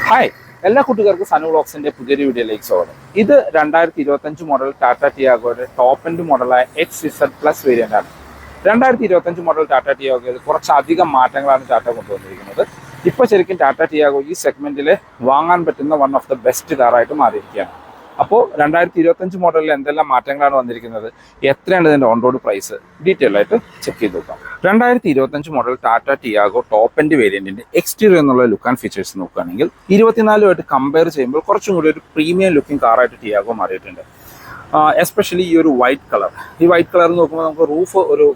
Hi, എല്ലാ കൂട്ടുകാർക്കും സനു വ്ളോഗ്സിന്റെ പുതിയൊരു വീഡിയോയിലേക്ക് സ്വാഗതം. ഇത് 2025 മോഡൽ ടാറ്റ ടിയാഗോയുടെ ടോപ്പ് എൻഡ് മോഡലായ XZ+ വേരിയന്റ് ആണ്. 2025 മോഡൽ ടാറ്റ ടിയാഗോയിൽ കുറച്ചധികം മാറ്റങ്ങളാണ് ടാറ്റ കൊണ്ടുവന്നിരിക്കുന്നത്. ഇപ്പോൾ ശരിക്കും ടാറ്റ ടിയാഗോ ഈ സെഗ്മെന്റിൽ വാങ്ങാൻ പറ്റുന്ന വൺ ഓഫ് ദ ബെസ്റ്റ് കാറായിട്ട് മാറിയിരിക്കുകയാണ്. അപ്പോൾ 2025 മോഡലിൽ എന്തെല്ലാം മാറ്റങ്ങളാണ് വന്നിരിക്കുന്നത്, എത്രയാണ് ഇതിൻ്റെ ഓൺ റോഡ് പ്രൈസ്, ഡീറ്റെയിൽ ആയിട്ട് ചെക്ക് ചെയ്ത് നോക്കാം. 2025 model Tata Tiago top end വേരിയന്റിന്റെ എക്സ്റ്റീരിയർ എന്നുള്ള ലുക്ക് ആൻഡ് ഫീച്ചേഴ്സ് നോക്കുകയാണെങ്കിൽ 24 കമ്പയർ ചെയ്യുമ്പോൾ കുറച്ചും കൂടി ഒരു പ്രീമിയം ലുക്കിംഗ് കാറായിട്ട് ടിയാഗോ മാറിയിട്ടുണ്ട്. എസ്പെഷ്യലി ഈ ഒരു വൈറ്റ് കളർ, ഈ വൈറ്റ് കളർ നോക്കുമ്പോൾ നമുക്ക് റൂഫ് ഒരു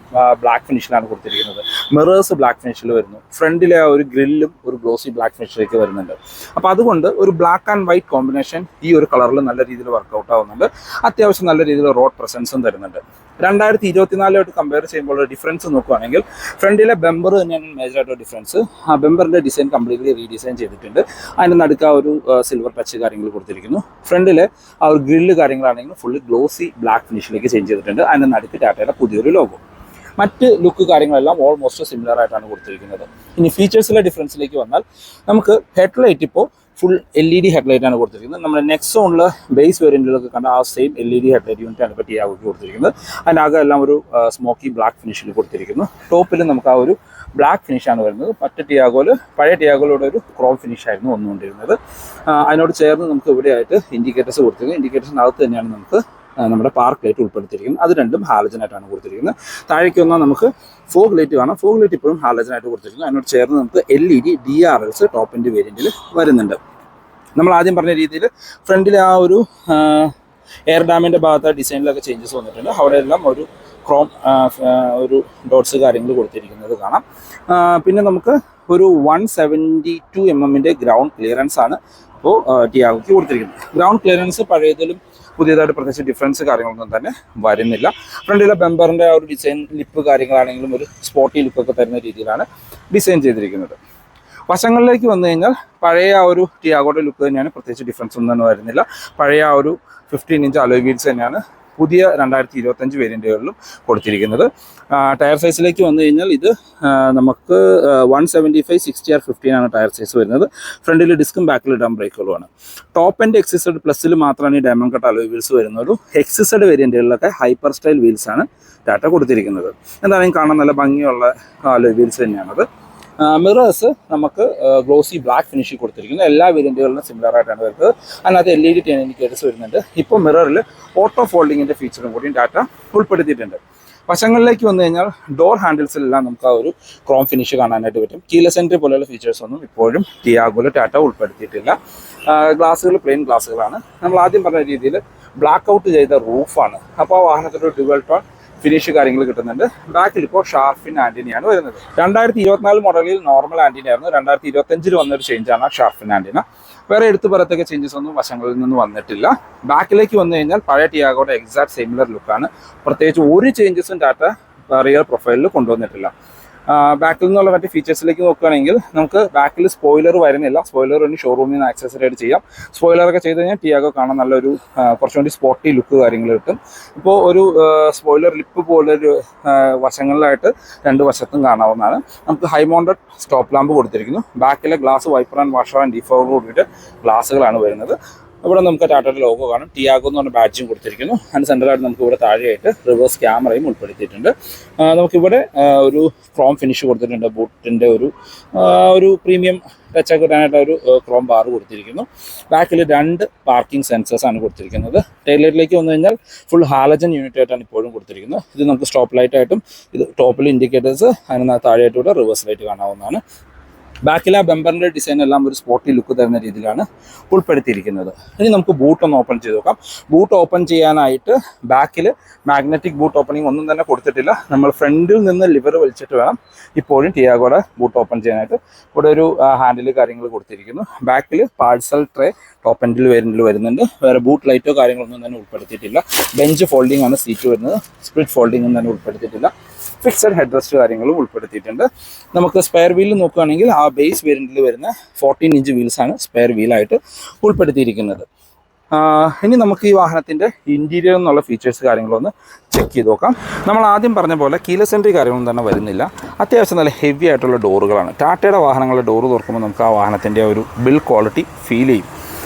ബ്ലാക്ക് ഫിനിഷിലാണ് കൊടുത്തിരിക്കുന്നത്, മിറേഴ്സ് ബ്ലാക്ക് ഫിനിഷിൽ വരുന്നു, ഫ്രണ്ടിലെ ആ ഒരു ഗ്രില്ലും ഒരു ഗ്ലോസി ബ്ലാക്ക് ഫിനിഷിലേക്ക് വരുന്നുണ്ട്. അപ്പോൾ അതുകൊണ്ട് ഒരു ബ്ലാക്ക് ആൻഡ് വൈറ്റ് കോമ്പിനേഷൻ ഈ ഒരു കളറിൽ നല്ല രീതിയിൽ വർക്കൗട്ട് ആവുന്നുണ്ട്. അത്യാവശ്യം നല്ല രീതിയിൽ റോഡ് പ്രസൻസും തരുന്നുണ്ട്. 2024 കമ്പയർ ചെയ്യുമ്പോൾ ഡിഫറൻസ് നോക്കുകയാണെങ്കിൽ ഫ്രണ്ടിലെ ബെമ്പർ തന്നെയാണ് മേജറായിട്ട് ഡിഫറൻസ്. ആ ബെമ്പറിൻ്റെ ഡിസൈൻ കംപ്ലീറ്റ്ലി റീഡിസൈൻ ചെയ്തിട്ടുണ്ട്. അതിൻ്റെ നടുക്ക് ആ ഒരു സിൽവർ ടച്ച് കാര്യങ്ങൾ കൊടുത്തിരിക്കുന്നു. ഫ്രണ്ടിലെ ആ ഒരു ഗ്രില്ല് കാര്യങ്ങളാണെങ്കിൽ ഫുള്ള് ഗ്ലോസി ബ്ലാക്ക് ഫിനിഷിലേക്ക് ചേഞ്ച് ചെയ്തിട്ടുണ്ട്. അതിൻ്റെ നടുക്ക് ടാറ്റയുടെ പുതിയൊരു ലോഗോ. മറ്റ് ലുക്ക് കാര്യങ്ങളെല്ലാം ഓൾമോസ്റ്റ് സിമിലർ ആയിട്ടാണ് കൊടുത്തിരിക്കുന്നത്. ഇനി ഫീച്ചേഴ്സിലെ ഡിഫറൻസിലേക്ക് വന്നാൽ നമുക്ക് ഹെഡ്ലൈറ്റ് ഇപ്പോൾ ഫുൾ LED ഹെഡ്ലൈറ്റാണ് കൊടുത്തിരിക്കുന്നത്. നമ്മുടെ നെക്സോണിൽ ബേസ് വേരിയൻറ്റിലൊക്കെ കണ്ട ആ സെയിം LED ഹെഡ്ലൈറ്റ് യൂണിറ്റാണ് ഇപ്പോൾ ടിയാഗോയ്ക്ക് കൊടുത്തിരിക്കുന്നത്. അതിനകം എല്ലാം ഒരു സ്മോക്കി ബ്ലാക്ക് ഫിനിഷിൽ കൊടുത്തിരിക്കുന്നു. ടോപ്പിൽ നമുക്ക് ആ ഒരു ബ്ലാക്ക് ഫിനിഷാണ് വരുന്നത്. മറ്റ് ടിയാഗോയിൽ പഴയ ടിയാഗോയിലൂടെ ഒരു ക്രോം ഫിനിഷായിരുന്നു വന്നുകൊണ്ടിരുന്നത്. അതിനോട് ചേർന്ന് നമുക്ക് ഇവിടെയായിട്ട് ഇൻഡിക്കേറ്റേഴ്സ് കൊടുത്തിരിക്കുന്നത്. ഇൻഡിക്കേറ്റേഴ്സിനകത്ത് തന്നെയാണ് നമുക്ക് നമ്മുടെ പാർക്ക് ലൈറ്റ് ഉൾപ്പെടുത്തിയിരിക്കുന്നത്. അത് രണ്ടും ഹാലജനായിട്ടാണ് കൊടുത്തിരിക്കുന്നത്. താഴേക്ക് വന്നാൽ നമുക്ക് ഫോഗ് ലൈറ്റ് കാണാം. ഫോഗ് ലൈറ്റ് ഇപ്പോഴും ഹാലജനായിട്ട് കൊടുത്തിരിക്കുന്നു. അതിനോട് ചേർന്ന് നമുക്ക് LED DRLs ടോപ്പ് എൻഡ് വേരിയൻറ്റിൽ വരുന്നുണ്ട്. നമ്മൾ ആദ്യം പറഞ്ഞ രീതിയിൽ ഫ്രണ്ടിലെ ആ ഒരു എയർ ഡാമിൻ്റെ ഭാഗത്ത് ഡിസൈനിലൊക്കെ ചേഞ്ചസ് വന്നിട്ടുണ്ട്. അവിടെ എല്ലാം ഒരു ക്രോം ഒരു ഡോട്ട്സ് കാര്യങ്ങൾ കൊടുത്തിരിക്കുന്നത് കാണാം. പിന്നെ നമുക്ക് ഒരു 172 mm ഗ്രൗണ്ട് ക്ലിയറൻസ് ആണ് ഇപ്പോൾ ടിയാഗോയ്ക്ക് കൊടുത്തിരിക്കുന്നത്. ഗ്രൗണ്ട് ക്ലിയറൻസ് പഴയതിലും പുതിയതായിട്ട് പ്രത്യേകിച്ച് ഡിഫറൻസ് കാര്യങ്ങളൊന്നും തന്നെ വരുന്നില്ല. ഫ്രണ്ടിലെ ബെമ്പറിൻ്റെ ആ ഒരു ഡിസൈൻ ലിപ്പ് കാര്യങ്ങളാണെങ്കിലും ഒരു സ്പോർട്ടി ലുക്കൊക്കെ തരുന്ന രീതിയിലാണ് ഡിസൈൻ ചെയ്തിരിക്കുന്നത്. വശങ്ങളിലേക്ക് വന്നു കഴിഞ്ഞാൽ പഴയ ആ ഒരു ടിയാഗോയുടെ ലുക്ക് തന്നെയാണ്, പ്രത്യേകിച്ച് ഡിഫറൻസ് ഒന്നും തന്നെ വരുന്നില്ല. പഴയ ആ ഒരു 15 ഇഞ്ച് അലോയ് വീൽസ് തന്നെയാണ് പുതിയ 2025 വേരിയൻറ്റുകളിലും കൊടുത്തിരിക്കുന്നത്. ടയർ സൈസിലേക്ക് വന്നു കഴിഞ്ഞാൽ ഇത് നമുക്ക് 175 60R15 ആണ് ടയർ സൈസ് വരുന്നത്. ഫ്രണ്ടിൽ ഡിസ്കും ബാക്കിൽ ഡം ബ്രേക്കുകളുമാണ്. ടോപ്പ് എൻഡ് XZ+ മാത്രമാണ് ഈ ഡയമണ്ട് കട്ട് അലോയ് വീൽസ് വരുന്നുള്ളൂ. XZ വേരിയൻറ്റുകളിലൊക്കെ ഹൈപ്പർ സ്റ്റൈൽ വീൽസാണ് ടാറ്റ കൊടുത്തിരിക്കുന്നത്. എന്താണെങ്കിലും കാണാൻ നല്ല ഭംഗിയുള്ള അലോയ് വീൽസ് തന്നെയാണത്. മിറേഴ്സ് നമുക്ക് ഗ്ലോസി ബ്ലാക്ക് ഫിനിഷിൽ കൊടുത്തിരിക്കുന്നു. എല്ലാ വേരിയൻറ്റുകളിലും സിമിലർ ആയിട്ടാണ് വരുന്നത്. അതിനകത്ത് LED ടേൺ ഇൻഡിക്കേറ്റേഴ്സ് വരുന്നുണ്ട്. ഇപ്പോൾ മിററിൽ ഓട്ടോ ഫോൾഡിങ്ങിൻ്റെ ഫീച്ചറും കൂടിയും ടാറ്റ ഉൾപ്പെടുത്തിയിട്ടുണ്ട്. വശങ്ങളിലേക്ക് വന്നു കഴിഞ്ഞാൽ ഡോർ ഹാൻഡിൽസിലെല്ലാം നമുക്ക് ആ ഒരു ക്രോം ഫിനിഷ് കാണാനായിട്ട് പറ്റും. കീലെസ് എൻട്രി പോലെയുള്ള ഫീച്ചേഴ്സ് ഒന്നും ഇപ്പോഴും ടിയാഗോയിൽ ടാറ്റ ഉൾപ്പെടുത്തിയിട്ടില്ല. ഗ്ലാസ്സുകൾ പ്ലെയിൻ ഗ്ലാസ്സുകളാണ്. നമ്മൾ ആദ്യം പറഞ്ഞ രീതിയിൽ ബ്ലാക്ക് ഔട്ട് ചെയ്ത റൂഫാണ്. അപ്പോൾ ആ വാഹനത്തിൻ്റെ ഡ്യുവൽ ടോൺ ഫിനിഷ് കാര്യങ്ങൾ കിട്ടുന്നുണ്ട്. ബാക്കിൽ ഇപ്പോൾ ഷാർഫിൻ ആൻറ്റിനയാണ് വരുന്നത്. 2024 മോഡലിൽ നോർമൽ ആൻറ്റിന ആയിരുന്നു. 2025 വന്നൊരു ചേഞ്ചാണ് ഷാർഫിൻ ആൻറ്റിന. വേറെ എടുത്തു പറയത്തക്ക ചേഞ്ചസ് ഒന്നും വശങ്ങളിൽ നിന്ന് വന്നിട്ടില്ല. ബാക്കിലേക്ക് വന്നു കഴിഞ്ഞാൽ പഴയ ടിയാഗോയുടെ എക്സാക്ട് സിമിലർ ലുക്കാണ്. പ്രത്യേകിച്ച് ഒരു ചേഞ്ചസും ടാറ്റ റിയർ പ്രൊഫൈലിൽ കൊണ്ടുവന്നിട്ടില്ല. ബാക്കിൽ നിന്നുള്ള മറ്റ് ഫീച്ചേഴ്സിലേക്ക് നോക്കുകയാണെങ്കിൽ നമുക്ക് ബാക്കിൽ സ്പോയിലർ വരുന്നില്ല. സ്പോയിലർ വേണ്ടി ഷോറൂമിൽ നിന്ന് ആക്സസറി ആയിട്ട് ചെയ്യാം. സ്പോയിലറൊക്കെ ചെയ്ത് കഴിഞ്ഞാൽ ടിയാഗോ കാണാൻ നല്ലൊരു കുറച്ചുകൂടി സ്പോർട്ടി ലുക്ക് കാര്യങ്ങൾ കിട്ടും. ഇപ്പോൾ ഒരു സ്പോയിലർ ലിപ്പ് പോലൊരു വശങ്ങളിലായിട്ട് രണ്ട് വശത്തും കാണാവുന്നതാണ്. നമുക്ക് ഹൈ മൗണ്ടഡ് സ്റ്റോപ്പ് ലാമ്പ് കൊടുത്തിരിക്കുന്നു. ബാക്കിലെ glass wiper and washer and defog കൂടിയിട്ട് ഗ്ലാസ്സുകളാണ് വരുന്നത്. ഇവിടെ നമുക്ക് ടാറ്റയുടെ ലോഗോ കാണും. ടിയാഗോ എന്ന് പറഞ്ഞ ബാഡ്ജും കൊടുത്തിരിക്കുന്നു. അതിന് സെൻട്രലായിട്ട് നമുക്ക് ഇവിടെ താഴെയായിട്ട് റിവേഴ്സ് ക്യാമറയും ഉൾപ്പെടുത്തിയിട്ടുണ്ട്. നമുക്കിവിടെ ഒരു ക്രോം ഫിനിഷ് കൊടുത്തിട്ടുണ്ട്. ബൂട്ടിൻ്റെ ഒരു പ്രീമിയം ടച്ചൊക്കെ കിട്ടാനായിട്ട് ഒരു ക്രോം ബാർ കൊടുത്തിരിക്കുന്നു. ബാക്കിൽ 2 പാർക്കിംഗ് സെൻസേഴ്സാണ് കൊടുത്തിരിക്കുന്നത്. ടെയിൽ ലൈറ്റിലേക്ക് വന്നു കഴിഞ്ഞാൽ ഫുൾ ഹാലജൻ യൂണിറ്റ് ആയിട്ടാണ് ഇപ്പോഴും കൊടുത്തിരിക്കുന്നത്. ഇത് നമുക്ക് സ്റ്റോപ്പ് ലൈറ്റായിട്ടും ഇത് ടോപ്പിൽ ഇൻഡിക്കേറ്റേഴ്സ് അതിന് താഴെയായിട്ടൂടെ റിവേഴ്സ് ലൈറ്റ് കാണാവുന്നതാണ്. ബാക്കിൽ ആ ബെമ്പറിൻ്റെ ഡിസൈൻ എല്ലാം ഒരു സ്പോർട്ടി ലുക്ക് തരുന്ന രീതിയിലാണ് ഉൾപ്പെടുത്തിയിരിക്കുന്നത്. ഇനി നമുക്ക് ബൂട്ട് ഒന്ന് ഓപ്പൺ ചെയ്ത് നോക്കാം. ബൂട്ട് ഓപ്പൺ ചെയ്യാനായിട്ട് ബാക്കിൽ മാഗ്നറ്റിക് ബൂട്ട് ഓപ്പണിംഗ് ഒന്നും തന്നെ കൊടുത്തിട്ടില്ല. നമ്മൾ ഫ്രണ്ടിൽ നിന്ന് ലിവർ വലിച്ചിട്ട് വേണം ഇപ്പോഴും ടിയാഗോയുടെ ബൂട്ട് ഓപ്പൺ ചെയ്യാനായിട്ട്. ഇവിടെ ഒരു ഹാൻഡിൽ കാര്യങ്ങൾ കൊടുത്തിരിക്കുന്നു. ബാക്കിൽ പാഴ്സൽ ട്രേ ടോപ്പ് എൻഡിൽ വരുന്നുണ്ട്. വേറെ ബൂട്ട് ലൈറ്റോ കാര്യങ്ങളൊന്നും തന്നെ ഉൾപ്പെടുത്തിയിട്ടില്ല. ബെഞ്ച് ഫോൾഡിംഗ് ആണ് സീറ്റ് വരുന്നത്. സ്പ്ലിറ്റ് ഫോൾഡിംഗ് ഒന്നും തന്നെ ഉൾപ്പെടുത്തിയിട്ടില്ല. ഫിക്സഡ് ഹെഡ് റെസ്റ്റ് കാര്യങ്ങളും ഉൾപ്പെടുത്തിയിട്ടുണ്ട്. നമുക്ക് സ്പെയർ വീൽ നോക്കുകയാണെങ്കിൽ ആ ബേസ് വേരിയൻറ്റിൽ വരുന്ന 14 ഇഞ്ച് വീൽസാണ് സ്പെയർ വീലായിട്ട് ഉൾപ്പെടുത്തിയിരിക്കുന്നത്. ഇനി നമുക്ക് ഈ വാഹനത്തിൻ്റെ ഇൻറ്റീരിയർ എന്നുള്ള ഫീച്ചേഴ്സ് കാര്യങ്ങളൊന്ന് ചെക്ക് ചെയ്ത് നോക്കാം. നമ്മൾ ആദ്യം പറഞ്ഞ പോലെ കീലെസ് എൻട്രി കാര്യങ്ങളൊന്നും തന്നെ വരുന്നില്ല. അത്യാവശ്യം നല്ല ഹെവി ആയിട്ടുള്ള ഡോറുകളാണ്. ടാറ്റയുടെ വാഹനങ്ങളുടെ ഡോറ് തുറക്കുമ്പോൾ നമുക്ക് ആ വാഹനത്തിൻ്റെ ഒരു ബിൽഡ് ക്വാളിറ്റി ഫീൽ ചെയ്യും.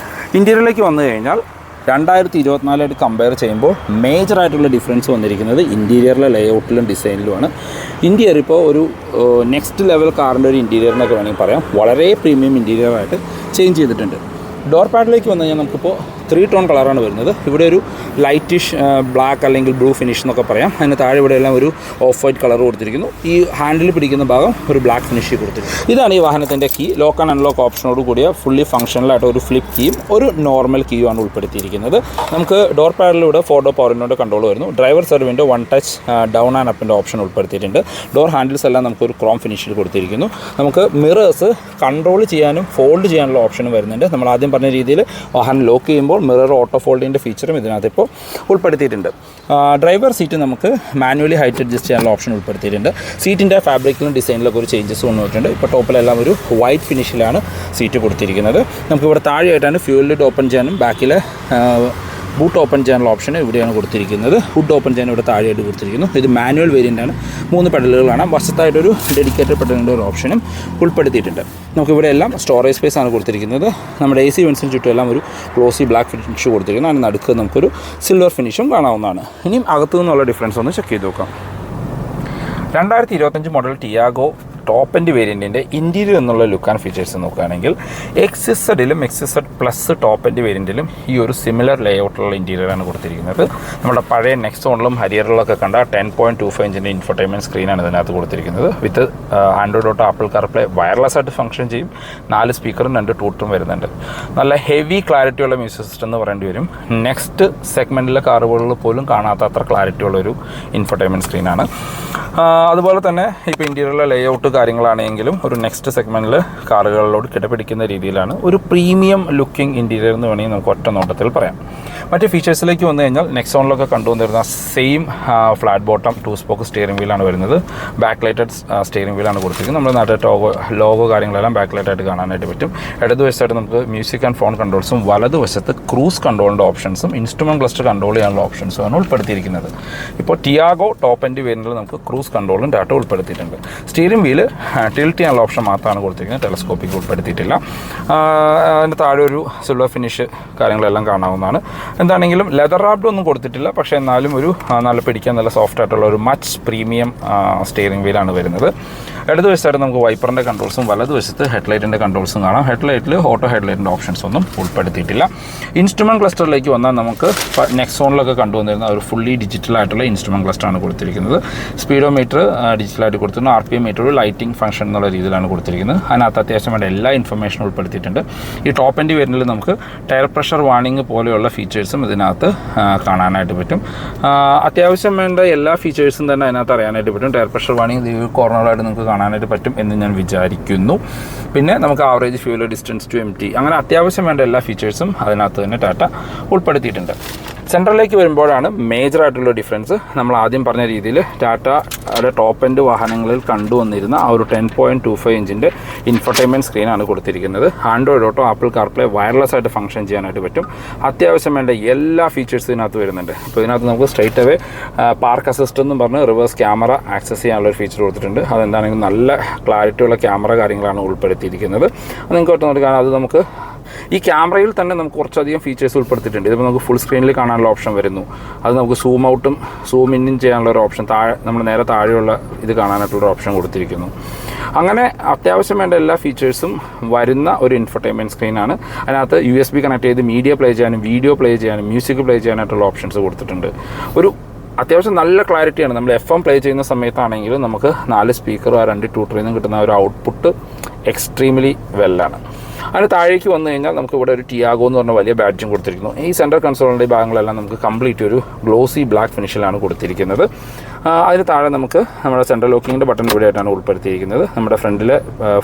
ഇൻറ്റീരിയറിലേക്ക് വന്നു കഴിഞ്ഞാൽ 2024 കമ്പയർ ചെയ്യുമ്പോൾ മേജറായിട്ടുള്ള ഡിഫറൻസ് വന്നിരിക്കുന്നത് ഇൻറ്റീരിയറിലെ ലേഔട്ടിലും ഡിസൈനിലുമാണ്. ഇൻറ്റീരിയർ ഇപ്പോൾ ഒരു നെക്സ്റ്റ് ലെവൽ കാറിൻ്റെ ഒരു ഇൻറ്റീരിയർ എന്നൊക്കെ വേണമെങ്കിൽ പറയാം. വളരെ പ്രീമിയം ഇൻറ്റീരിയറായിട്ട് ചേഞ്ച് ചെയ്തിട്ടുണ്ട്. ഡോർ പാഡിലേക്ക് വന്നു കഴിഞ്ഞാൽ നമുക്കിപ്പോൾ 3 ടോൺ കളറാണ് വരുന്നത്. ഇവിടെ ഒരു ലൈറ്റിഷ് ബ്ലാക്ക് അല്ലെങ്കിൽ ബ്ലൂ ഫിനിഷ് എന്നൊക്കെ പറയാം. അതിന് താഴെ ഇവിടെ എല്ലാം ഒരു ഓഫ് വൈറ്റ് കളർ കൊടുത്തിരിക്കുന്നു. ഈ ഹാൻഡിൽ പിടിക്കുന്ന ഭാഗം ഒരു ബ്ലാക്ക് ഫിനിഷ് കൊടുത്തിരിക്കുന്നു. ഇതാണ് ഈ വാഹനത്തിൻ്റെ കീ. ലോക്ക് ആൻഡ് അൺലോക്ക് ഓപ്ഷനോട് കൂടിയ ഫുള്ളി ഫംഗ്ഷണലായിട്ട് ഒരു ഫ്ലിപ്പ് കീയും ഒരു നോർമൽ കീയും ആണ് ഉൾപ്പെടുത്തിയിരിക്കുന്നത്. നമുക്ക് ഡോർ പാഡിലൂടെ 4 ഡോർ പവർ വിൻഡോയുടെ കൺട്രോൾ വരുന്നു. Driver side window 1 touch down and അപ്പിൻ്റെ ഓപ്ഷൻ ഉൾപ്പെടുത്തിയിട്ടുണ്ട്. ഡോർ ഹാൻഡിൽസ് എല്ലാം നമുക്കൊരു ക്രോം ഫിനിഷിൽ കൊടുത്തിരിക്കുന്നു. നമുക്ക് മിറേഴ്സ് കൺട്രോൾ ചെയ്യാനും ഫോൾഡ് ചെയ്യാനുള്ള ഓപ്ഷനും വരുന്നുണ്ട്. നമ്മൾ ആദ്യം പറഞ്ഞ രീതിയിൽ വാഹനം ലോക്ക് ചെയ്യുമ്പോൾ മിറർ ഓട്ടോ ഫോൾഡിൻ്റെ ഫീച്ചറും ഇതിനകത്ത് ഇപ്പോൾ ഉൾപ്പെടുത്തിയിട്ടുണ്ട്. ഡ്രൈവർ സീറ്റ് നമുക്ക് മാനുവലി ഹൈറ്റ് അഡ്ജസ്റ്റ് ചെയ്യാനുള്ള ഓപ്ഷൻ ഉൾപ്പെടുത്തിയിട്ടുണ്ട്. സീറ്റിൻ്റെ ഫാബ്രിക്കിലും ഡിസൈനിലൊക്കെ ഒരു ചേഞ്ചസ് വന്നിട്ടുണ്ട്. ഇപ്പോൾ ടോപ്പിലെല്ലാം ഒരു വൈറ്റ് ഫിനിഷിലാണ് സീറ്റ് കൊടുത്തിരിക്കുന്നത്. നമുക്കിവിടെ താഴെയായിട്ടാണ് ഫ്യൂൽ ലിഡ് ഓപ്പൺ ചെയ്യാനും ബാക്കിലെ ബൂട്ട് ഓപ്പൺ ചെയ്യാനുള്ള ഓപ്ഷൻ ഇവിടെയാണ് കൊടുത്തിരിക്കുന്നത്. ഹുഡ് ഓപ്പൺ ചെയ്യാൻ ഇവിടെ താഴെയായിട്ട് കൊടുത്തിരിക്കുന്നു. ഇത് മാനുവൽ വേരിയൻ്റാണ്. 3 പെഡലുകളാണ്. വശത്തായിട്ടൊരു ഡെഡിക്കേറ്റഡ് പെഡലിൻ്റെ ഒരു ഓപ്ഷനും ഉൾപ്പെടുത്തിയിട്ടുണ്ട്. നമുക്കിവിടെ എല്ലാം സ്റ്റോറേജ് സ്പേസ് ആണ് കൊടുത്തിരിക്കുന്നത്. നമ്മുടെ AC വെൻസിന് ചുറ്റും എല്ലാം ഒരു ഗ്ലോസി ബ്ലാക്ക് ഫിനിഷ് കൊടുത്തിരിക്കുന്നു. അതിന് നടുക്ക് നമുക്കൊരു സിൽവർ ഫിനിഷും കാണാവുന്നതാണ്. ഇനിയും അകത്തു നിന്നുള്ള ഡിഫറൻസ് ഒന്ന് ചെക്ക് ചെയ്ത് നോക്കാം. 2025 മോഡൽ ടിയാഗോ ടോപ്പ് എൻഡ് വേരിയൻറ്റിൻ്റെ ഇൻറ്റീരിയർ എന്നുള്ള ലുക്ക് ആൻഡ് ഫീച്ചേഴ്സ് നോക്കുകയാണെങ്കിൽ XZ-ലും XZ പ്ലസ് ടോപ്പ് എൻഡ് വേരിയൻറ്റിലും ഈ ഒരു സിമിലർ ലേഔട്ടുള്ള ഇൻറ്റീരിയറാണ് കൊടുത്തിരിക്കുന്നത്. നമ്മുടെ പഴയ നെക്സോണിലും ഹരിയറിലൊക്കെ കണ്ട 10.25 ഇഞ്ചിൻ്റെ ഇൻഫർടൈൻമെൻറ്റ് സ്ക്രീനാണ് ഇതിനകത്ത് കൊടുത്തിരിക്കുന്നത്. With Android Auto Apple CarPlay wireless ആയിട്ട് ഫംഗ്ഷൻ ചെയ്യും. 4 സ്പീക്കറും 2 ടൂട്ടും വരുന്നുണ്ട്. നല്ല ഹെവി ക്ലാരിറ്റിയുള്ള മ്യൂസിക് സിസ്റ്റം എന്ന് പറയേണ്ടി വരും. നെക്സ്റ്റ് സെഗ്മെൻറ്റിലെ കാറുകളിൽ പോലും കാണാത്ത അത്ര ക്ലാരിറ്റിയുള്ളൊരു ഇൻഫർടൈൻമെൻറ്റ് സ്ക്രീനാണ്. അതുപോലെ തന്നെ ഇപ്പോൾ ഇൻറ്റീരിയറിലെ ലേഔട്ട് കാര്യങ്ങളാണെങ്കിലും ഒരു നെക്സ്റ്റ് സെഗ്മെൻറ്റിൽ കാറുകളിലോട് കിടപിടിക്കുന്ന രീതിയിലാണ് ഒരു പ്രീമിയം ലുക്കിംഗ് ഇൻറ്റീരിയർ എന്ന് വേണമെങ്കിൽ നമുക്ക് ഒറ്റ നോട്ടത്തിൽ പറയാം. മറ്റ് ഫീച്ചേഴ്സിലേക്ക് വന്നു കഴിഞ്ഞാൽ നെക്സോണിലൊക്കെ കണ്ടുവന്നിരുന്ന same flat bottom 2 spoke steering വീലാണ് വരുന്നത്. ബാക്ക് ലൈറ്റഡ് സ്റ്റിയറിംഗ് വീലാണ് കൊടുത്തിരിക്കുന്നത്. നമ്മുടെ നാട്ടിലെ ലോഗോ കാര്യങ്ങളെല്ലാം ബാക്ക് ലൈറ്റായിട്ട് കാണാനായിട്ട് പറ്റും. ഇടതുവശത്തായിട്ട് നമുക്ക് മ്യൂസിക് ആൻഡ് ഫോൺ കൺട്രോൾസും വലതുവശത്ത് ക്രൂസ് കൺട്രോളിൻ്റെ ഓപ്ഷൻസും ഇൻസ്ട്രുമെൻറ്റ് ക്ലസ്റ്റർ കൺട്രോൾ ചെയ്യാനുള്ള ഓപ്ഷൻസുമാണ് ഉൾപ്പെടുത്തിയിരിക്കുന്നത്. ഇപ്പോൾ ടിയാഗോ ടോപ്പ് എൻഡ് വേരിയൻറ്റിൽ നമുക്ക് ക്രൂസ് കൺട്രോളും ഡാറ്റ ഉൾപ്പെടുത്തിയിട്ടുണ്ട്. സ്റ്റിയറിംഗ് വീല് ടിൽറ്റ് ചെയ്യാനുള്ള ഓപ്ഷൻ മാത്രമാണ് കൊടുത്തിരിക്കുന്നത്. ടെലസ്കോപ്പിക്ക് ഉൾപ്പെടുത്തിയിട്ടില്ല. അതിൻ്റെ താഴെ ഒരു സിൽവർ ഫിനിഷ് കാര്യങ്ങളെല്ലാം കാണാവുന്നതാണ്. എന്താണെങ്കിലും ലെതർ റാപ്ഡ് ഒന്നും കൊടുത്തിട്ടില്ല. പക്ഷേ എന്നാലും ഒരു നല്ല പിടിക്കാൻ നല്ല സോഫ്റ്റ് ആയിട്ടുള്ള ഒരു മച്ച് പ്രീമിയം സ്റ്റിയറിംഗ് വീലാണ് വരുന്നത്. ഇടതുവശത്തായിട്ട് നമുക്ക് വൈപ്പറിൻ്റെ കൺട്രോൾസും വലതുവശത്ത് ഹെഡ്ലൈറ്റിൻ്റെ കൺട്രോൾസും കാണാം. ഹെഡ്ലൈറ്റിൽ ഓട്ടോ ഹെഡ്ലൈറ്റിൻ്റെ ഓപ്ഷൻസ് ഒന്നും ഉൾപ്പെടുത്തിയിട്ടില്ല. ഇൻസ്ട്രുമെൻറ്റ് ക്ലസ്റ്ററിലേക്ക് വന്നാൽ നമുക്ക് നെക്സോണിലൊക്കെ കണ്ടുവന്നിരുന്ന ഒരു ഫുള്ളി ഡിജിറ്റലായിട്ടുള്ള ഇൻസ്ട്രുമെൻറ്റ് ക്ലസ്റ്ററാണ് കൊടുത്തിരിക്കുന്നത്. സ്പീഡോമീറ്റർ ഡിജിറ്റലായിട്ട് കൊടുത്തിരുന്നു. RPM മീറ്റർ ഒരു ലൈറ്റിംഗ് ഫംഗ്ഷൻ എന്നുള്ള രീതിയിലാണ് കൊടുത്തിരിക്കുന്നത്. അതിനകത്ത് അത്യാവശ്യം വേണ്ട എല്ലാ ഇൻഫർമേഷനും ഉൾപ്പെടുത്തിയിട്ടുണ്ട്. ഈ ടോപ്പ് എൻഡ് വേരിയൻറ്റിൽ നമുക്ക് ടയർ പ്രഷർ വാർണിംഗ് പോലെയുള്ള ഫീച്ചേഴ്സും ഇതിനകത്ത് കാണാനായിട്ട് പറ്റും. അത്യാവശ്യം വേണ്ട എല്ലാ ഫീച്ചേഴ്സും തന്നെ അതിനകത്ത് അറിയാനായിട്ട് പറ്റും. ടയർ പ്രഷർ വാർണിംഗ് ഈ കോർണറായിട്ട് നമുക്ക് കാണാനായിട്ട് പറ്റും എന്ന് ഞാൻ വിചാരിക്കുന്നു. പിന്നെ നമുക്ക് average fuel distance to MT അങ്ങനെ അത്യാവശ്യം വേണ്ട എല്ലാ ഫീച്ചേഴ്സും അതിനകത്ത് തന്നെ ടാറ്റ ഉൾപ്പെടുത്തിയിട്ടുണ്ട്. സെൻട്രലിലേക്ക് വരുമ്പോഴാണ് മേജറായിട്ടുള്ള ഡിഫറൻസ്. നമ്മൾ ആദ്യം പറഞ്ഞ രീതിയിൽ ടാറ്റയുടെ ടോപ്പ് എൻഡ് വാഹനങ്ങളിൽ കണ്ടുവന്നിരുന്ന ആ ഒരു 10.25 ഇഞ്ചിൻ്റെ ഇൻഫർടൈൻമെൻറ്റ് സ്ക്രീനാണ് കൊടുത്തിരിക്കുന്നത്. Android Auto Apple CarPlay wireless ആയിട്ട് ഫംഗ്ഷൻ ചെയ്യാനായിട്ട് പറ്റും. അത്യാവശ്യം വേണ്ട എല്ലാ ഫീച്ചേഴ്സും ഇതിനകത്ത് വരുന്നുണ്ട്. അപ്പോൾ ഇതിനകത്ത് നമുക്ക് സ്ട്രൈറ്റ് അവേ പാർക്ക് അസിസ്റ്റ് എന്ന് പറഞ്ഞ് റിവേഴ്സ് ക്യാമറ ആക്സസ് ചെയ്യാനുള്ളൊരു ഫീച്ചർ കൊടുത്തിട്ടുണ്ട്. അതെന്താണെങ്കിലും നല്ല ക്ലാരിറ്റിയുള്ള ക്യാമറ കാര്യങ്ങളാണ് ഉൾപ്പെടുത്തിയിരിക്കുന്നത്. അത് നിങ്ങൾക്ക് ഒറ്റ നോക്കി കാണാം. അത് നമുക്ക് ഈ ക്യാമറയിൽ തന്നെ നമുക്ക് കുറച്ചധികം ഫീച്ചേഴ്സ് ഉൾപ്പെടുത്തിയിട്ടുണ്ട്. ഇതിപ്പോൾ നമുക്ക് ഫുൾ സ്ക്രീനിൽ കാണാനുള്ള ഓപ്ഷൻ വരുന്നു. അത് നമുക്ക് സൂം ഔട്ടും സൂം ഇന്നും ചെയ്യാനുള്ള ഒരു ഓപ്ഷൻ, നമ്മൾ നേരെ താഴെയുള്ള ഇത് കാണാനായിട്ടുള്ള ഓപ്ഷൻ കൊടുത്തിരിക്കുന്നു. അങ്ങനെ അത്യാവശ്യം വേണ്ട എല്ലാ ഫീച്ചേഴ്സും വരുന്ന ഒരു ഇൻഫർടൈൻമെൻറ്റ് സ്ക്രീനാണ്. അതിനകത്ത് USB കണക്ട് ചെയ്ത് മീഡിയ പ്ലേ ചെയ്യാനും വീഡിയോ പ്ലേ ചെയ്യാനും മ്യൂസിക് പ്ലേ ചെയ്യാനായിട്ടുള്ള ഓപ്ഷൻസ് കൊടുത്തിട്ടുണ്ട്. ഒരു അത്യാവശ്യം നല്ല ക്ലാരിറ്റിയാണ്. നമ്മൾ FM പ്ലേ ചെയ്യുന്ന സമയത്താണെങ്കിലും നമുക്ക് 4 സ്പീക്കറും 2 ട്യൂട്ടറിൽ നിന്നും കിട്ടുന്ന ഒരു ഔട്ട്പുട്ട് എക്സ്ട്രീംലി വെല്ലാണ്. അതിന് താഴേക്ക് വന്നു കഴിഞ്ഞാൽ നമുക്ക് ഇവിടെ ഒരു ടിയാഗോ എന്ന് പറഞ്ഞ വലിയ ബാഡ്ജും കൊടുത്തിരിക്കുന്നു. ഈ സെൻട്രൽ കൺസോളിൻ്റെ ഭാഗങ്ങളെല്ലാം നമുക്ക് കംപ്ലീറ്റ് ഒരു ഗ്ലോസി ബ്ലാക്ക് ഫിനിഷിലാണ് കൊടുത്തിരിക്കുന്നത്. അതിന് താഴെ നമുക്ക് നമ്മുടെ സെൻട്രൽ ലോക്കിങ്ങിൻ്റെ ബട്ടൺ ഇവിടെ ആയിട്ടാണ് ഉൾപ്പെടുത്തിയിരിക്കുന്നത്. നമ്മുടെ ഫ്രണ്ടിൽ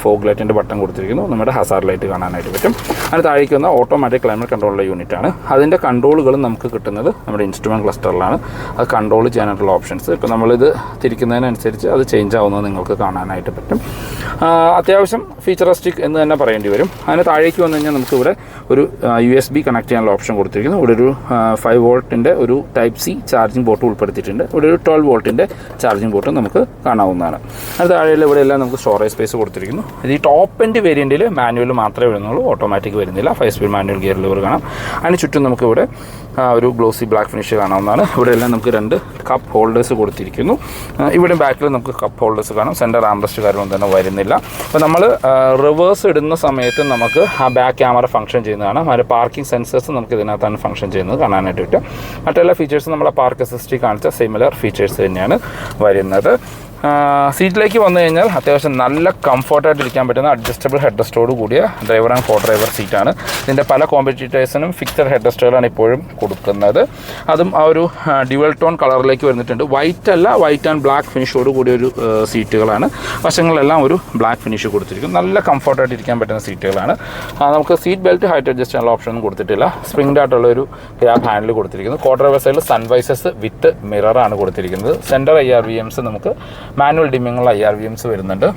ഫോഗ് ലൈറ്റിൻ്റെ ബട്ടൺ കൊടുത്തിരിക്കുന്നു. നമ്മുടെ ഹസാർഡ് ലൈറ്റ് കാണാനായിട്ട് പറ്റും. അതിന് താഴേക്ക് വന്ന ഓട്ടോമാറ്റിക് ക്ലൈമറ്റ് കൺട്രോളിലെ യൂണിറ്റാണ്. അതിൻ്റെ കൺട്രോളുകളും നമുക്ക് കിട്ടുന്നത് നമ്മുടെ ഇൻസ്ട്രുമെൻറ്റ് ക്ലസ്റ്ററിലാണ്. അത് കൺട്രോൾ ചെയ്യാനായിട്ടുള്ള ഓപ്ഷൻസ് ഇപ്പോൾ നമ്മളിത് തിരിക്കുന്നതിനനുസരിച്ച് അത് ചേഞ്ച് ആവുന്നത് നിങ്ങൾക്ക് കാണാനായിട്ട് പറ്റും. അത്യാവശ്യം ഫീച്ചറിസ്റ്റിക് എന്ന് തന്നെ പറയേണ്ടി വരും. അതിന് താഴേക്ക് വന്നു കഴിഞ്ഞാൽ നമുക്കിവിടെ ഒരു USB കണക്ട് ചെയ്യാനുള്ള ഓപ്ഷൻ കൊടുത്തിരിക്കുന്നു. ഇവിടെ ഒരു 5 വോൾട്ടിൻ്റെ ഒരു ടൈപ്പ് C ചാർജിങ് പോർട്ട് ഉൾപ്പെടുത്തിയിട്ടുണ്ട്. ഇവിടെ ഒരു 12 വോൾട്ടിൻ്റെ ചാർജിങ് പോർട്ട് നമുക്ക് കാണാവുന്നതാണ്. അത് താഴെയുള്ള ഇവിടെ എല്ലാം നമുക്ക് സ്റ്റോറേജ് സ്പേസ് കൊടുത്തിരിക്കുന്നു. ഇത് ഈ ടോപ്പ് എൻഡ് വേരിയൻറ്റിൽ മാനുവൽ മാത്രമേ വരുന്നുള്ളൂ, ഓട്ടോമാറ്റിക് വരുന്നില്ല. 5 സ്പീഡ് മാനുവൽ ഗിയർ ലിവർ കാണാം. അതിന് ചുറ്റും നമുക്കിവിടെ ഒരു ഗ്ലോസി ബ്ലാക്ക് ഫിനിഷ് കാണാവുന്നതാണ്. ഇവിടെ എല്ലാം നമുക്ക് 2 കപ്പ് ഹോൾഡേഴ്സ് കൊടുത്തിരിക്കുന്നു. ഇവിടെ ബാക്കിൽ നമുക്ക് കപ്പ് ഹോൾഡേഴ്സ് കാണാം. സെൻറ്റർ ആംബ്രസ്റ്റ് കാര്യമൊന്നും തന്നെ വരുന്നില്ല. അപ്പോൾ നമ്മൾ റിവേഴ്സ് ഇടുന്ന സമയത്ത് നമുക്ക് ആ ബാക്ക് ക്യാമറ ഫംഗ്ഷൻ ചെയ്യുന്നതാണ്. അതിൻ്റെ പാർക്കിംഗ് സെൻസേഴ്സ് നമുക്ക് ഇതിനകത്താണ് ഫംഗ്ഷൻ ചെയ്യുന്നത് കാണാനായിട്ട് പറ്റും. മറ്റെല്ലാ ഫീച്ചേഴ്സും നമ്മളെ പാർക്ക് അസിസ്റ്റിൽ കാണിച്ച സിമിലർ ഫീച്ചേഴ്സ് തന്നെയാണ് വരുന്നത്. സീറ്റിലേക്ക് വന്നു കഴിഞ്ഞാൽ അത്യാവശ്യം നല്ല കംഫർട്ടായിട്ട് ഇരിക്കാൻ പറ്റുന്ന അഡ്ജസ്റ്റബിൾ ഹെഡ് റെസ്റ്റോട് കൂടിയ ഡ്രൈവർ ആൻഡ് കോ ഡ്രൈവർ സീറ്റാണ്. ഇതിൻ്റെ പല കോമ്പറ്റീറ്റേഴ്സിനും ഫിക്സഡ് ഹെഡ് റെസ്റ്റോകളാണ് ഇപ്പോഴും കൊടുക്കുന്നത്. അതും ആ ഒരു ഡ്യുവൽ ടോൺ കളറിലേക്ക് വന്നിട്ടുണ്ട്. വൈറ്റ് അല്ല, വൈറ്റ് ആൻഡ് ബ്ലാക്ക് ഫിനിഷോട് കൂടിയ ഒരു സീറ്റുകളാണ്. വശങ്ങളിലെല്ലാം ഒരു ബ്ലാക്ക് ഫിനിഷ് കൊടുത്തിരിക്കും. നല്ല കംഫർട്ടായിട്ട് ഇരിക്കാൻ പറ്റുന്ന സീറ്റുകളാണ്. നമുക്ക് സീറ്റ് ബെൽറ്റ് ഹൈറ്റ് അഡ്ജസ്റ്റ് ചെയ്യാനുള്ള ഓപ്ഷനൊന്നും കൊടുത്തിട്ടില്ല. സ്പ്രിംഗ്ഡ് ആയിട്ടുള്ള ഒരു ഗ്രാബ് ഹാൻഡിൽ കൊടുത്തിരിക്കുന്നു. കോ ഡ്രൈവർ സൈഡിൽ സൺവൈസസ് വിത്ത് മിററാണ് കൊടുത്തിരിക്കുന്നത്. സെൻറ്റർ IRVMs നമുക്ക് മാനുവൽ ഡിമ്മിങ്ങുള്ള IRVMs വരുന്നുണ്ട്.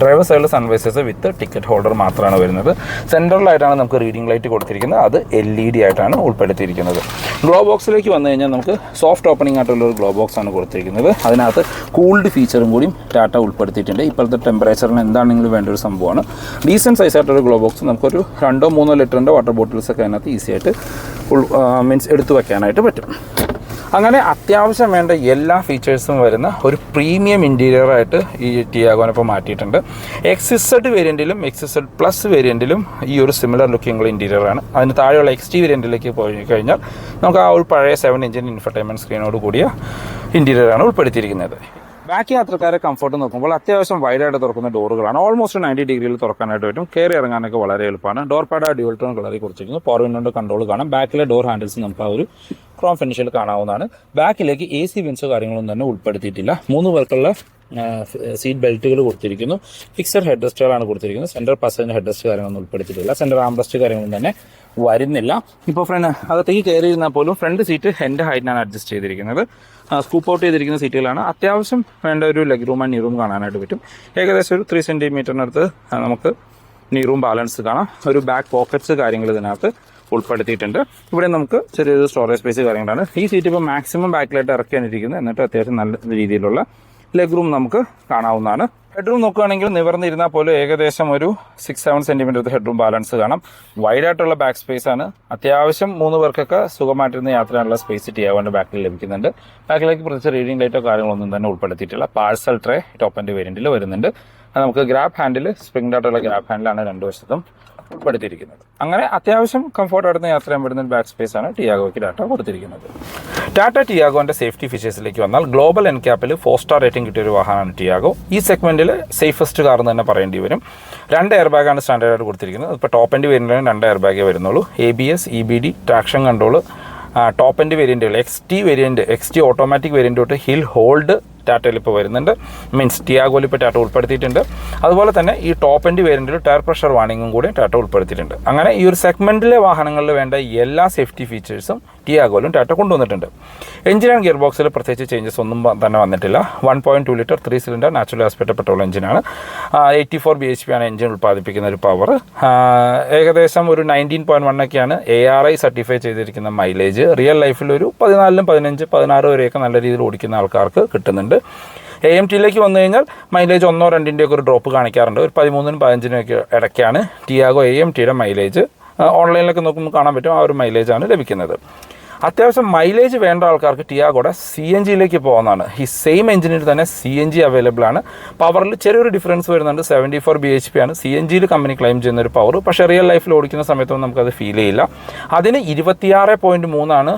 ഡ്രൈവർ സൈഡിൽ സൺവൈസേഴ്സ് വിത്ത് ടിക്കറ്റ് ഹോൾഡർ മാത്രമാണ് വരുന്നത്. സെൻട്രലായിട്ടാണ് നമുക്ക് റീഡിംഗ് ലൈറ്റ് കൊടുത്തിരിക്കുന്നത്. അത് LED ആയിട്ടാണ് ഉൾപ്പെടുത്തിയിരിക്കുന്നത്. ഗ്ലോ ബോക്സിലേക്ക് വന്നു കഴിഞ്ഞാൽ നമുക്ക് സോഫ്റ്റ് ഓപ്പണിംഗ് ആയിട്ടുള്ളൊരു ഗ്ലോ ബോക്സ് ആണ് കൊടുത്തിരിക്കുന്നത്. അതിനകത്ത് കൂൾഡ് ഫീച്ചറും കൂടി ടാറ്റ ഉൾപ്പെടുത്തിയിട്ടുണ്ട്. ഇപ്പോഴത്തെ ടെമ്പറേച്ചറിന് എന്താണെങ്കിലും വേണ്ട ഒരു സംഭവമാണ്. ഡീസൻറ്റ് സൈസ് ആയിട്ടൊരു ഗ്ലോ ബോക്സ് നമുക്കൊരു 2-3 ലിറ്ററിൻ്റെ വാട്ടർ ബോട്ടിൽസൊക്കെ അതിനകത്ത് ഈസി ആയിട്ട് എടുത്തു വയ്ക്കാനായിട്ട് പറ്റും. അങ്ങനെ അത്യാവശ്യം വേണ്ട എല്ലാ ഫീച്ചേഴ്സും വരുന്ന ഒരു പ്രീമിയം ഇൻറ്റീരിയറായിട്ട് ഈ ടിയാഗോനിപ്പോൾ മാറ്റിയിട്ടുണ്ട്. XZ വേരിയൻറ്റിലും XZ പ്ലസ് വേരിയൻറ്റിലും ഈ ഒരു സിമിലർ ലുക്കിംഗ് ഇൻറ്റീരിയറാണ്. അതിന് താഴെയുള്ള XT വേരിയൻറ്റിലേക്ക് പോയി കഴിഞ്ഞാൽ നമുക്ക് ആ ഒരു പഴയ 7 ഇഞ്ചിൻ ഇൻഫർടൈൻമെൻറ്റ് സ്ക്രീനോട് കൂടിയ ഇൻറ്റീരിയറാണ് ഉൾപ്പെടുത്തിയിരിക്കുന്നത്. ബാക്കി യാത്രക്കാരെ കംഫർട്ട് നോക്കുമ്പോൾ അത്യാവശ്യം വൈഡായിട്ട് തുറക്കുന്ന ഡോറുകളാണ്. ഓൾമോസ്റ്റ് 90 ഡിഗ്രിയിൽ തുറക്കാനായിട്ട് പറ്റും. കയറി ഇറങ്ങാനൊക്കെ വളരെ എളുപ്പമാണ്. ഡോർ പാഡ് ഡ്യുവൽ ടോൺ കളറിൽ കൊടുത്തിരിക്കുന്നു. പവർ വിൻഡോയുടെ കൺട്രോൾ കാണാം. ബാക്കിലെ ഡോർ ഹാൻഡിൽസ് നമുക്ക് ആ ഒരു ക്രോം ഫിനിഷിൽ കാണാവുന്നതാണ്. ബാക്കിലേക്ക് AC വിൻസോ കാര്യങ്ങളൊന്നും തന്നെ ഉൾപ്പെടുത്തിയിട്ടില്ല. 3 പേർക്കുള്ള സീറ്റ് ബെൽറ്റുകൾ കൊടുത്തിരിക്കുന്നു. ഫിക്സഡ് ഹെഡ് റെസ്റ്റുകളാണ് കൊടുത്തിരിക്കുന്നത്. സെൻറ്റർ പാസഞ്ചർ ഹെഡ് റെസ്റ്റ് കാര്യങ്ങളൊന്നും ഉൾപ്പെടുത്തിയിട്ടില്ല. സെൻറ്റർ ആംബ്രസ്റ്റ് കാര്യങ്ങളൊന്നും തന്നെ വരുന്നില്ല. ഇപ്പോൾ അകത്തേക്ക് കയറിയിരുന്നാൽ പോലും ഫ്രണ്ട് സീറ്റ് എൻ്റെ ഹൈറ്റിനാണ് അഡ്ജസ്റ്റ് ചെയ്തിരിക്കുന്നത്. സ്കൂപ്പ് ഔട്ട് ചെയ്തിരിക്കുന്ന സീറ്റുകളാണ്. അത്യാവശ്യം വേണ്ട ഒരു ലെഗ് റൂം ആൻഡ് നീ റൂം കാണാനായിട്ട് പറ്റും. ഏകദേശം ഒരു 3 സെൻറ്റിമീറ്ററിനടുത്ത് നമുക്ക് നീ റൂം ബാലൻസ് കാണാം. ഒരു ബാക്ക് പോക്കറ്റ്സ് കാര്യങ്ങൾ ഇതിനകത്ത് ഉൾപ്പെടുത്തിയിട്ടുണ്ട്. ഇവിടെ നമുക്ക് ചെറിയൊരു സ്റ്റോറേജ് സ്പേസ് കാര്യങ്ങളാണ്. ഈ സീറ്റ് ഇപ്പോൾ മാക്സിമം ബാക്കിലായിട്ട് ഇറക്കിയാണിരിക്കുന്നത്. എന്നിട്ട് അത്യാവശ്യം നല്ല രീതിയിലുള്ള ലെഗ് റൂം നമുക്ക് കാണാവുന്നതാണ്. ഹെഡ്റൂം നോക്കുകയാണെങ്കിൽ നിവർന്നിരുന്നാൽ പോലും ഏകദേശം ഒരു 6-7 സെൻറ്റിമീറ്റർ ഹെഡ്റൂം ബാലൻസ് കാണാം. വൈഡായിട്ടുള്ള ബാക്ക് സ്പേസ് ആണ്. അത്യാവശ്യം 3 പേർക്കൊക്കെ സുഖമായിട്ടിരുന്ന യാത്രയുള്ള സ്പേസ് ടിയാഗോന്റെ ബാക്കിൽ ലഭിക്കുന്നുണ്ട്. ബാക്കിലേക്ക് പ്രത്യേകിച്ച് റീഡിംഗ് ലൈറ്റോ കാര്യങ്ങളൊന്നും തന്നെ ഉൾപ്പെടുത്തിയിട്ടില്ല. പാഴ്സൽ ട്രേ ടോപ്പ് എൻഡ് വേരിയന്റിൽ വരുന്നുണ്ട്. നമുക്ക് ഗ്രാബ് ഹാൻഡിൽ സ്പ്രിംഗ് ആയിട്ടുള്ള ഗ്രാബ് ഹാൻഡിലാണ് 2 വശത്തും ഉൾപ്പെടുത്തിയിരിക്കുന്നത്. അങ്ങനെ അത്യാവശ്യം കംഫർട്ടായിരുന്ന യാത്ര ചെയ്യാൻ പറ്റുന്ന ഒരു ബാക്ക് സ്പേസ് ആണ് ടിയാഗോയ്ക്ക് ടാറ്റ കൊടുത്തിരിക്കുന്നത്. ടാറ്റ ടിയാഗോന്റെ സേഫ്റ്റി ഫീച്ചേഴ്സിലേക്ക് വന്നാൽ ഗ്ലോബൽ എൻക്യാപ്പിൽ 4 സ്റ്റാർ റേറ്റിംഗ് കിട്ടിയ ഒരു വാഹനമാണ് ടിയാഗോ. ഈ സെഗ്മെന്റിൽ സേഫസ്റ്റ് കാർ എന്ന് തന്നെ പറയേണ്ടി വരും. 2 എയർ ബാഗാണ് സ്റ്റാൻഡേർഡായിട്ട് കൊടുത്തിരിക്കുന്നത്. ഇപ്പോൾ ടോപ്പ് എൻഡ് വേരിയന്റിന് 2 എയർ ബാഗേ വരുന്നുള്ളൂ. ABS, EBD, traction control, top end വേരിയന്റുകൾ XT ഓട്ടോമാറ്റിക് വേരിയന്റ് തൊട്ട് ഹിൽ ഹോൾഡ് ടാറ്റയിൽ ഇപ്പോൾ വരുന്നുണ്ട്. മീൻസ് ടിയാഗോയിൽ ഇപ്പോൾ ടാറ്റ ഉൾപ്പെടുത്തിയിട്ടുണ്ട്. അതുപോലെ തന്നെ ഈ ടോപ്പ് എൻഡ് വേരിയന്റിൽ ടയർ പ്രഷർ വാർണിംഗും കൂടി ടാറ്റ ഉൾപ്പെടുത്തിയിട്ടുണ്ട്. അങ്ങനെ ഈ ഒരു സെഗ്മെന്റിലെ വാഹനങ്ങളിൽ വേണ്ട എല്ലാ സേഫ്റ്റി ഫീച്ചേഴ്സും ടിയാഗോയിലും ടാറ്റ കൊണ്ടുവന്നിട്ടുണ്ട്. എഞ്ചിൻ ആൻഡ് ഗിയർ ബോക്സിൽ പ്രത്യേകിച്ച് ചേഞ്ചസ് ഒന്നും തന്നെ വന്നിട്ടില്ല. 1.2 litre 3 cylinder natural aspect petrol എഞ്ചിനാണ്. 84 bhp ആണ് എഞ്ചിൻ ഉൽപ്പാദിപ്പിക്കുന്ന ഒരു പവർ. ഏകദേശം ഒരു 19.1 ഒക്കെയാണ് ARI സർട്ടിഫൈ ചെയ്തിരിക്കുന്ന മൈലേജ്. റിയൽ ലൈഫിൽ ഒരു 14, 15, 16 വരെയൊക്കെ നല്ല രീതിയിൽ ഓടിക്കുന്ന ആൾക്കാർക്ക് കിട്ടുന്നുണ്ട്. AMTയിലേക്ക് വന്നു കഴിഞ്ഞാൽ മൈലേജ് 1-2 ഒക്കെ ഒരു ഡ്രോപ്പ് കാണിക്കാറുണ്ട്. ഒരു 13-നും 15-നും ഒക്കെ ഇടയ്ക്കാണ് ടിയാഗോ AMTയുടെ മൈലേജ്. ഓൺലൈനിലൊക്കെ നോക്കുമ്പോൾ കാണാൻ പറ്റും. ആ ഒരു മൈലേജാണ് ലഭിക്കുന്നത്. അത്യാവശ്യം മൈലേജ് വേണ്ട ആൾക്കാർക്ക് ടിയാഗോയുടെ CNGയിലേക്ക് പോകുന്നതാണ്. ഈ സെയിം എഞ്ചിനിൽ തന്നെ CNG അവൈലബിൾ ആണ്. പവറിൽ ചെറിയൊരു ഡിഫറൻസ് വരുന്നുണ്ട്. 74 bhp ആണ് CNGയിൽ കമ്പനി ക്ലെയിം ചെയ്യുന്ന ഒരു പവർ. പക്ഷേ റിയൽ ലൈഫിൽ ഓടിക്കുന്ന സമയത്തൊന്നും നമുക്കത് ഫീൽ ചെയ്യില്ല. അതിന് 26.3 ആണ്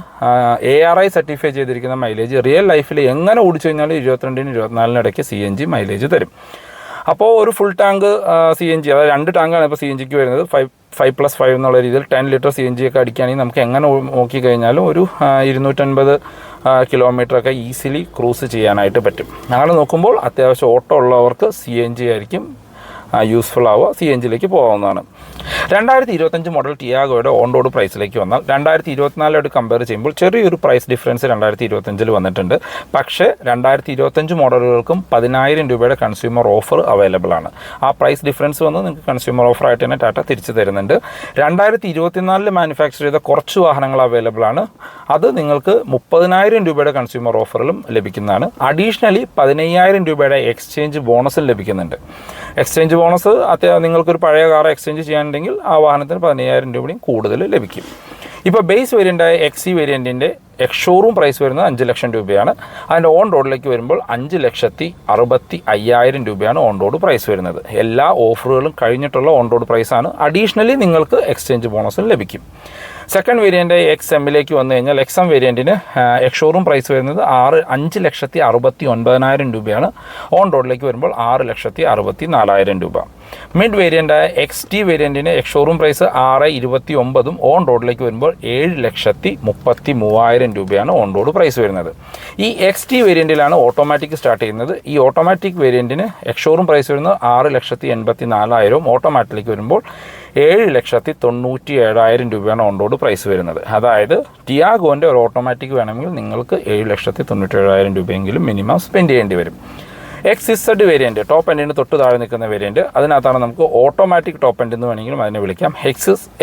ARI സർട്ടിഫൈ ചെയ്തിരിക്കുന്ന മൈലേജ്. റിയൽ ലൈഫിൽ എങ്ങനെ ഓടിച്ചു കഴിഞ്ഞാലും 22-നും 24-നും ഇടയ്ക്ക് CNG മൈലേജ് തരും. അപ്പോൾ ഒരു ഫുൾ ടാങ്ക് CNG, അതായത് 2 ടാങ്കാണ് ഇപ്പോൾ CNGക്ക് വരുന്നത്. 5+5 എന്നുള്ള രീതിയിൽ 10 ലിറ്റർ CNG ഒക്കെ അടിക്കുകയാണെങ്കിൽ നമുക്ക് എങ്ങനെ നോക്കിക്കഴിഞ്ഞാലും ഒരു 250 കിലോമീറ്ററൊക്കെ ഈസിലി ക്രൂസ് ചെയ്യാനായിട്ട് പറ്റും. അങ്ങനെ നോക്കുമ്പോൾ അത്യാവശ്യം ഓട്ടോ ഉള്ളവർക്ക് CNG ആയിരിക്കും യൂസ്ഫുൾ ആവുക, CNGയിലേക്ക് പോകാവുന്നതാണ്. 2025 മോഡൽ ടിയാഗോയുടെ ഓൺ റോഡ് പ്രൈസിലേക്ക് വന്നാൽ 2024 കമ്പയർ ചെയ്യുമ്പോൾ ചെറിയൊരു പ്രൈസ് ഡിഫറൻസ് 2025 വന്നിട്ടുണ്ട്. പക്ഷേ 2025 മോഡലുകൾക്കും 10,000 രൂപയുടെ കൺസ്യൂമർ ഓഫർ അവൈലബിൾ ആണ്. ആ പ്രൈസ് ഡിഫറൻസ് വന്ന് നിങ്ങൾക്ക് കൺസ്യൂമർ ഓഫറായിട്ട് തന്നെ ടാറ്റ തിരിച്ചു തരുന്നുണ്ട്. 2024 മാനുഫാക്ചർ ചെയ്ത കുറച്ച് വാഹനങ്ങൾ അവൈലബിൾ ആണ്. അത് നിങ്ങൾക്ക് 30,000 രൂപയുടെ കൺസ്യൂമർ ഓഫറിലും ലഭിക്കുന്നതാണ്. അഡീഷണലി 15,000 രൂപയുടെ എക്സ്ചേഞ്ച് ബോണസും ലഭിക്കുന്നുണ്ട്. എക്സ്ചേഞ്ച് ബോണസ് നിങ്ങൾക്കൊരു പഴയ കാർ എക്സ്ചേഞ്ച് ചെയ്യാനുണ്ടെങ്കിൽ ആ വാഹനത്തിന് 15,000 രൂപയും കൂടുതൽ ലഭിക്കും. ഇപ്പോൾ ബേസ് വേരിയൻ്റായ XC വേരിയൻറ്റിൻ്റെ ഷോറൂം പ്രൈസ് വരുന്നത് 5 ലക്ഷം രൂപയാണ്. അതിൻ്റെ ഓൺ റോഡിലേക്ക് വരുമ്പോൾ 5,65,000 രൂപയാണ് ഓൺ റോഡ് പ്രൈസ് വരുന്നത്. എല്ലാ ഓഫറുകളും കഴിഞ്ഞിട്ടുള്ള ഓൺ റോഡ് പ്രൈസാണ്. അഡീഷണലി നിങ്ങൾക്ക് എക്സ്ചേഞ്ച് ബോണസും ലഭിക്കും. സെക്കൻഡ് വേരിയൻ്റ് XMലേക്ക് വന്നു കഴിഞ്ഞാൽ XM വേരിയൻറ്റിന് ഷോറൂം പ്രൈസ് വരുന്നത് 5,69,000 രൂപയാണ്. ഓൺ റോഡിലേക്ക് വരുമ്പോൾ 6,64,000 രൂപ. മിഡ് വേരിയൻ്റായ XT വേരിയൻറ്റിന് ഷോറൂം പ്രൈസ് 6,29,000 ഓൺ റോഡിലേക്ക് വരുമ്പോൾ 7,33,000 രൂപയാണ് ഓൺ റോഡ് പ്രൈസ് വരുന്നത്. ഈ XT വേരിയൻറ്റിലാണ് ഓട്ടോമാറ്റിക് സ്റ്റാർട്ട് ചെയ്യുന്നത്. ഈ ഓട്ടോമാറ്റിക് വേരിയൻറ്റിന് ഷോറൂം പ്രൈസ് വരുന്നത് 6,84,000 ഓട്ടോമാറ്റിക്കിലേക്ക് വരുമ്പോൾ 7,97,000 രൂപയാണ് ഓൺ റോഡ് പ്രൈസ് വരുന്നത്. അതായത് ടിയാഗോൻ്റെ ഒരു ഓട്ടോമാറ്റിക് വേണമെങ്കിൽ നിങ്ങൾക്ക് 7,97,000 രൂപയെങ്കിലും മിനിമം സ്പെൻഡ് ചെയ്യേണ്ടി വരും. XZ വേരിയൻറ്റ് ടോപ്പ് എൻഡിന് തൊട്ട് താഴെ നിൽക്കുന്ന വേരിയൻറ്റ്, അതിനകത്താണ് നമുക്ക് ഓട്ടോമാറ്റിക് ടോപ്പ് എൻഡ് എന്ന് വേണമെങ്കിലും അതിനെ വിളിക്കാം.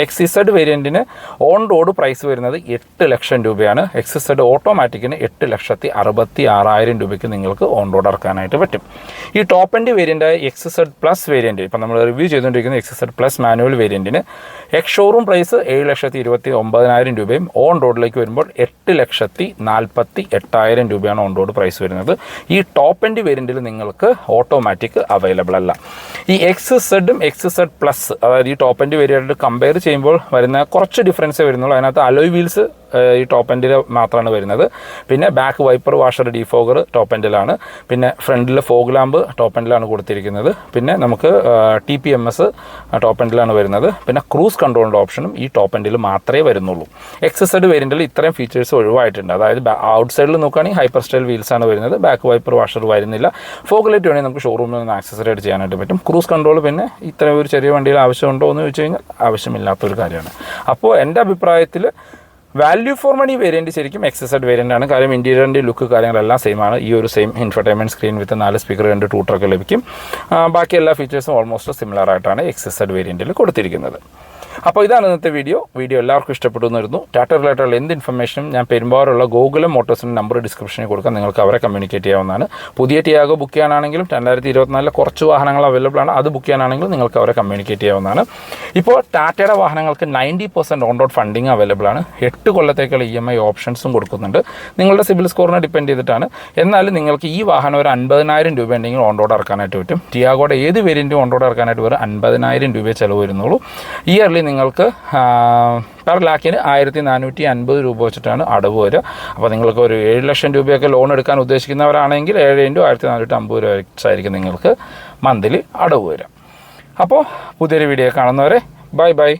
XZ വേരിയൻറ്റിന് ഓൺ റോഡ് പ്രൈസ് വരുന്നത് 8 ലക്ഷം രൂപയാണ്. XZ ഓട്ടോമാറ്റിക്കിന് 8,66,000 രൂപയ്ക്ക് നിങ്ങൾക്ക് ഓൺ റോഡ് ഇറക്കാനായിട്ട് പറ്റും. ഈ ടോപ്പ് എൻഡ് വേരിയൻ്റായ XZ പ്ലസ് വേരിയൻറ്റ്, ഇപ്പം നമ്മൾ റിവ്യൂ ചെയ്തുകൊണ്ടിരിക്കുന്ന XZ പ്ലസ് മാനുവൽ വേരിയൻറ്റിന് ഷോറൂം പ്രൈസ് 7,29,000 രൂപയും ഓൺ റോഡിലേക്ക് വരുമ്പോൾ 8,48,000 രൂപയാണ് ഓൺ റോഡ് പ്രൈസ് വരുന്നത്. ഈ ടോപ്പ് എൻഡ് വേരിയൻറ്റിൽ നിങ്ങൾക്ക് ഓട്ടോമാറ്റിക് അവൈലബിൾ അല്ല. ഈ XZും XZ പ്ലസ്, അതായത് ഈ ടോപ്പ് എൻഡ് വേരിയൻറ്റ് കമ്പയർ ചെയ്യുമ്പോൾ വരുന്ന കുറച്ച് ഡിഫറൻസേ വരുന്നുള്ളൂ. അതിനകത്ത് അലോയ് വീൽസ് ഈ ടോപ്പ് എൻഡിൽ മാത്രമാണ് വരുന്നത്. പിന്നെ back wiper washer defogger top എൻഡിലാണ്. പിന്നെ ഫ്രണ്ടിൽ ഫോഗ് ലാമ്പ് ടോപ്പ് എൻഡിലാണ് കൊടുത്തിരിക്കുന്നത്. പിന്നെ നമുക്ക് TPMS ടോപ്പ് എൻഡിലാണ് വരുന്നത്. പിന്നെ ക്രൂസ് കൺട്രോളിൻ്റെ ഓപ്ഷനും ഈ ടോപ്പ് എൻഡിൽ മാത്രമേ വരുന്നുള്ളൂ. XZ വേരിയൻറ്റിൽ ഇത്രയും ഫീച്ചേഴ്സ് ഒഴിവായിട്ടുണ്ട്. അതായത് ഔട്ട് സൈഡിൽ നോക്കുകയാണെങ്കിൽ ഹൈപ്പർ സ്റ്റൈൽ വീൽസാണ് വരുന്നത്. ബാക്ക് വൈപ്പർ വാഷർ വരുന്നില്ല. ഫോഗ് ലൈറ്റ് വേണമെങ്കിൽ നമുക്ക് ഷോറൂമിൽ നിന്ന് ആക്സസറൈഡ് ചെയ്യാനായിട്ട് പറ്റും. ക്രൂസ് കൺട്രോൾ പിന്നെ ഇത്രയും ഒരു ചെറിയ വണ്ടിയിൽ ആവശ്യമുണ്ടോ എന്ന് ചോദിച്ചു കഴിഞ്ഞാൽ ആവശ്യമില്ലാത്തൊരു കാര്യമാണ്. അപ്പോൾ എൻ്റെ അഭിപ്രായത്തിൽ വാല്യൂ ഫോർ മണി വേരിയൻറ്റ് ശരിക്കും XZ വേരിയൻ്റ് ആണ്. കാര്യം ഇൻറ്റീരിയറിൻ്റെ ലുക്ക് കാര്യങ്ങളെല്ലാം സെയിം ആണ്. ഈ ഒരു സെയിം ഇൻഫർടൈൻമെൻറ്റ് സ്ക്രീൻ വിത്ത് 4 സ്പീക്കർ 2 ട്യൂട്ടറൊക്കെ ലഭിക്കും. ബാക്കി എല്ലാ ഫീച്ചേഴ്സും ഓൾമോസ്റ്റ് സിമിലർ ആയിട്ടാണ് XZ വേരിയൻറ്റിൽ കൊടുത്തിരിക്കുന്നത്. അപ്പോൾ ഇതാണ് ഇന്നത്തെ വീഡിയോ എല്ലാവർക്കും ഇഷ്ടപ്പെട്ടു എന്നിരുന്നു. ടാറ്റ റിലേറ്റഡ് എന്ത് ഇൻഫർമേഷനും ഞാൻ പെരുമ്പാവൂരുള്ള ഗോകുലം മോട്ടോഴ്സിൻ്റെ നമ്പർ ഡിസ്ക്രിപ്ഷനിൽ കൊടുക്കാം. നിങ്ങൾക്ക് അവരെ കമ്മ്യൂണിക്കേറ്റ് ചെയ്യാവുന്നതാണ്. പുതിയ ടിയാഗോ ബുക്ക് ചെയ്യാനാണെങ്കിലും 2024 കുറച്ച് വാഹനങ്ങൾ അവൈലബിൾ ആണ്. അത് ബുക്ക് ചെയ്യാനാണെങ്കിലും നിങ്ങൾക്ക് അവരെ കമ്മ്യൂണിക്കേറ്റ് ചെയ്യാവുന്നതാണ്. ഇപ്പോൾ ടാറ്റയുടെ വാഹനങ്ങൾക്ക് 90% ഓൺ റോഡ് ഫണ്ടിങ് അവൈലബിൾ ആണ്. 8 കൊല്ലത്തേക്കുള്ള EMI ഓപ്ഷൻസും കൊടുക്കുന്നുണ്ട്. നിങ്ങളുടെ സിബിൽ സ്കോറിനെ ഡിപ്പെൻഡ് ചെയ്തിട്ടാണ്. എന്നാലും നിങ്ങൾക്ക് ഈ വാഹനം ഒരു 50,000 രൂപ ഉണ്ടെങ്കിൽ ഓൺ റോഡ് ഇറക്കാനായിട്ട് പറ്റും. ടിയാഗോയുടെ ഏത് വേരിയൻറ്റും ഓൺ റോഡ് ഇറക്കാനായിട്ട് വരെ 50,000 രൂപയെ ചിലവ് വരുന്നുള്ളൂ. ഇയർലി നിങ്ങൾക്ക് പെർ ലാക്കിന് 1,450 രൂപ വെച്ചിട്ടാണ് അടവ് വരിക. അപ്പോൾ നിങ്ങൾക്ക് ഒരു 7 ലക്ഷം രൂപയൊക്കെ ലോൺ എടുക്കാൻ ഉദ്ദേശിക്കുന്നവരാണെങ്കിൽ 7 × 1,450 രൂപ വെച്ചായിരിക്കും നിങ്ങൾക്ക് മന്ത്ലി അടവ് വരിക. അപ്പോൾ പുതിയൊരു വീഡിയോ കാണുന്നവരെ ബൈ.